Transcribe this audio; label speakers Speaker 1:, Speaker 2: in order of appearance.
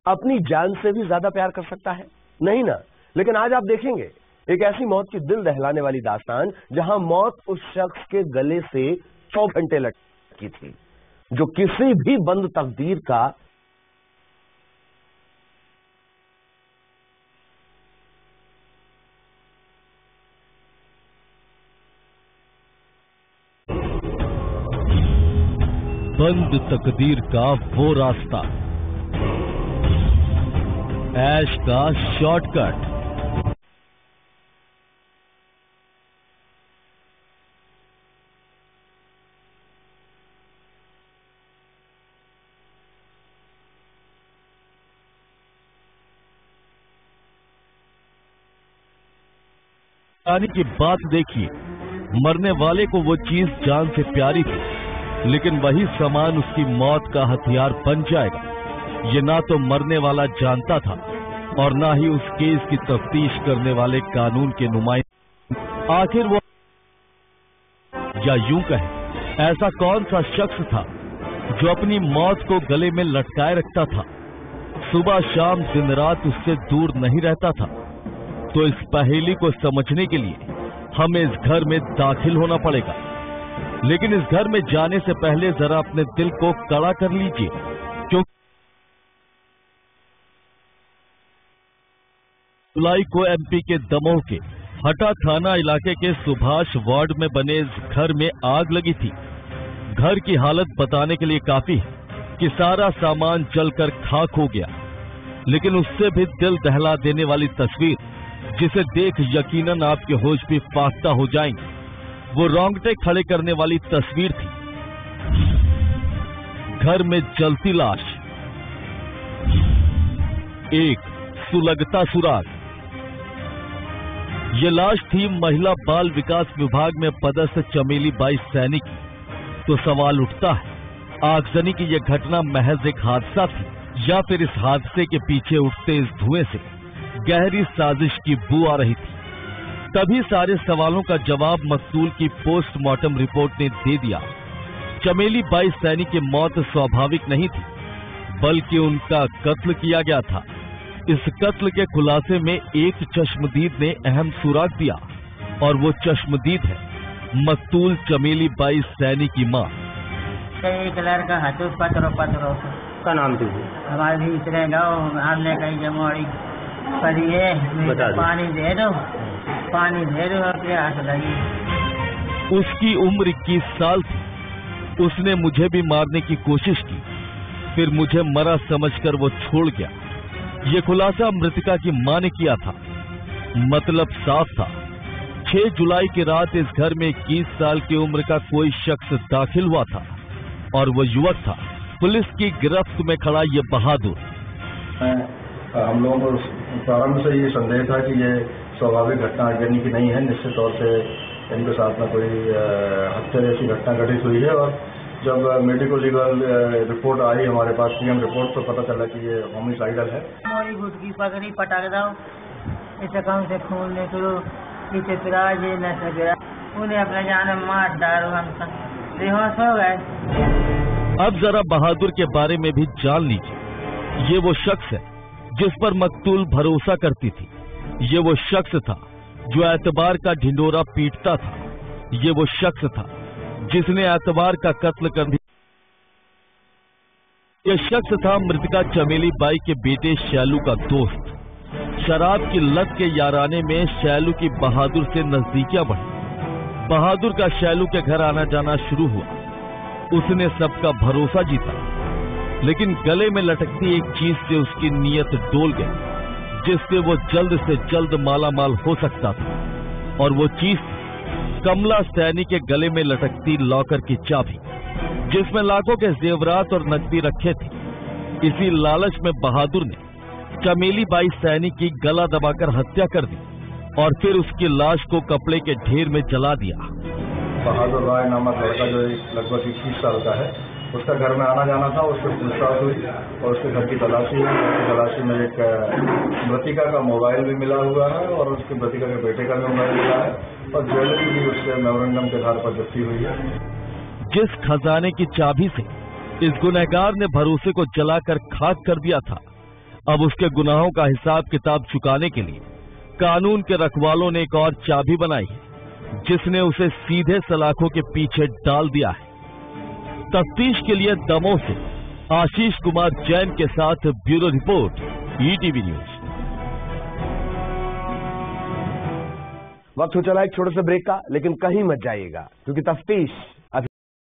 Speaker 1: अपनी जान से भी ज्यादा प्यार कर सकता है? नहीं ना। लेकिन आज आप देखेंगे एक ऐसी मौत की दिल दहलाने वाली दास्तान जहां मौत उस शख्स के गले से 100 घंटे लटकी थी जो किसी भी बंद तकदीर का
Speaker 2: बंद तकदीर का वो रास्ता, ऐश का शॉर्टकट। आने की बात देखिए, मरने वाले को वो चीज जान से प्यारी थी, लेकिन वही सामान उसकी मौत का हथियार बन जाएगा, ये ना तो मरने वाला जानता था और ना ही उस केस की तफ्तीश करने वाले कानून के नुमाइंदे। आखिर वो, या यूं कहें, ऐसा कौन सा शख्स था जो अपनी मौत को गले में लटकाए रखता था, सुबह शाम दिन रात उससे दूर नहीं रहता था? तो इस पहेली को समझने के लिए हमें इस घर में दाखिल होना पड़ेगा। लेकिन इस घर में जाने से पहले जरा अपने दिल को कड़ा कर लीजिए, क्योंकि जुलाई को एमपी के दमोह के हटा थाना इलाके के सुभाष वार्ड में बने इस घर में आग लगी थी। घर की हालत बताने के लिए काफी है कि सारा सामान जलकर खाक हो गया, लेकिन उससे भी दिल दहला देने वाली तस्वीर, जिसे देख यकीनन आपके होश भी फाख्ता हो जाएंगे, वो रोंगटे खड़े करने वाली तस्वीर थी। घर में जलती लाश, एक सुलगता सुराग। ये लाश थी महिला बाल विकास विभाग में पदस्थ चमेली बाई सैनी की। तो सवाल उठता है, आगजनी की यह घटना महज एक हादसा थी या फिर इस हादसे के पीछे उठते इस धुएं से गहरी साजिश की बू आ रही थी? तभी सारे सवालों का जवाब मकतूल की पोस्टमार्टम रिपोर्ट ने दे दिया। चमेली बाई सैनी की मौत स्वाभाविक नहीं थी, बल्कि उनका कत्ल किया गया था। इस कत्ल के खुलासे में एक चश्मदीद ने अहम सुराग दिया, और वो चश्मदीद है मकतूल चमेली बाई सैनी की मां।
Speaker 3: एक लड़का है तो पत्रो
Speaker 1: का नाम थी
Speaker 3: हमारे इतने गाँव हमने कहीं जमोड़ी पड़ी है, पानी दे दो प्यास लगी।
Speaker 2: उसकी उम्र 21 साल थी। उसने मुझे भी मारने की कोशिश की, फिर मुझे मरा समझकर वो छोड़ गया। ये खुलासा मृतका की मां ने किया था। मतलब साफ था, 6 जुलाई की रात इस घर में 21 साल की उम्र का कोई शख्स दाखिल हुआ था, और वो युवक था पुलिस की गिरफ्त में खड़ा ये बहादुर।
Speaker 4: हम लोगों को प्रारंभ से ये संदेह था कि ये स्वाभाविक घटना आगजनी की नहीं है, निश्चित तौर से इनके साथ में कोई हत्या जैसी घटना घटित हुई है। और जब मेडिको लीगल रिपोर्ट आई हमारे पास, पीएम रिपोर्ट, तो पता चला कि ये होमिसाइडल है।
Speaker 3: मोरी गुटकी पकड़ी पटाख दो, इस अकाउंट से खून निकलो, पीछे पिराज न सकेगा, उन्हें अपने जान में मार डालो, हम बेहोश हो गए।
Speaker 2: अब जरा बहादुर के बारे में भी जान लीजिए। ये वो शख्स है जिस पर मकतूल भरोसा करती थी। ये वो शख्स था जो एतबार का ढिंडोरा पीटता था। ये वो शख्स था जिसने एतबार का कत्ल कर दिया। ये शख्स था मृतका चमेली बाई के बेटे शैलू का दोस्त। शराब की लत के याराने में शैलू की बहादुर से नजदीकियां बढ़ी। बहादुर का शैलू के घर आना जाना शुरू हुआ। उसने सबका भरोसा जीता, लेकिन गले में लटकती एक चीज से उसकी नीयत डोल गई, जिससे वो जल्द से जल्द मालामाल हो सकता था। और वो चीज कमला सैनी के गले में लटकती लॉकर की चाबी, जिसमें लाखों के जेवरात और नकदी रखे थे। इसी लालच में बहादुर ने चमेली बाई सैनी की गला दबाकर हत्या कर दी और फिर उसकी लाश को कपड़े के ढेर में जला दिया।
Speaker 4: बहादुर राय नामक लड़का जो लगभग 21 साल का है, उसका घर में आना जाना था। उससे पूछताछ हुई और उसके घर की तलाशी हुई। तलाशी में एक मृतिका का मोबाइल भी मिला हुआ है और उसके मृतिका के बेटे का भी मोबाइल मिला है, और ज्वेलरी भी उसके मेमोरेंडम के आधार पर जब्ती हुई है।
Speaker 2: जिस खजाने की चाबी से इस गुनहगार ने भरोसे को जलाकर खाक कर दिया था, अब उसके गुनाहों का हिसाब किताब चुकाने के लिए कानून के रखवालों ने एक और चाबी बनाई है, जिसने उसे सीधे सलाखों के पीछे डाल दिया है। तफ्तीश के लिए दमोह से आशीष कुमार जैन के साथ ब्यूरो रिपोर्ट, ईटीवी न्यूज।
Speaker 1: वक्त हो चला एक छोटे से ब्रेक का, लेकिन कहीं मत जाइएगा क्योंकि तफ्तीश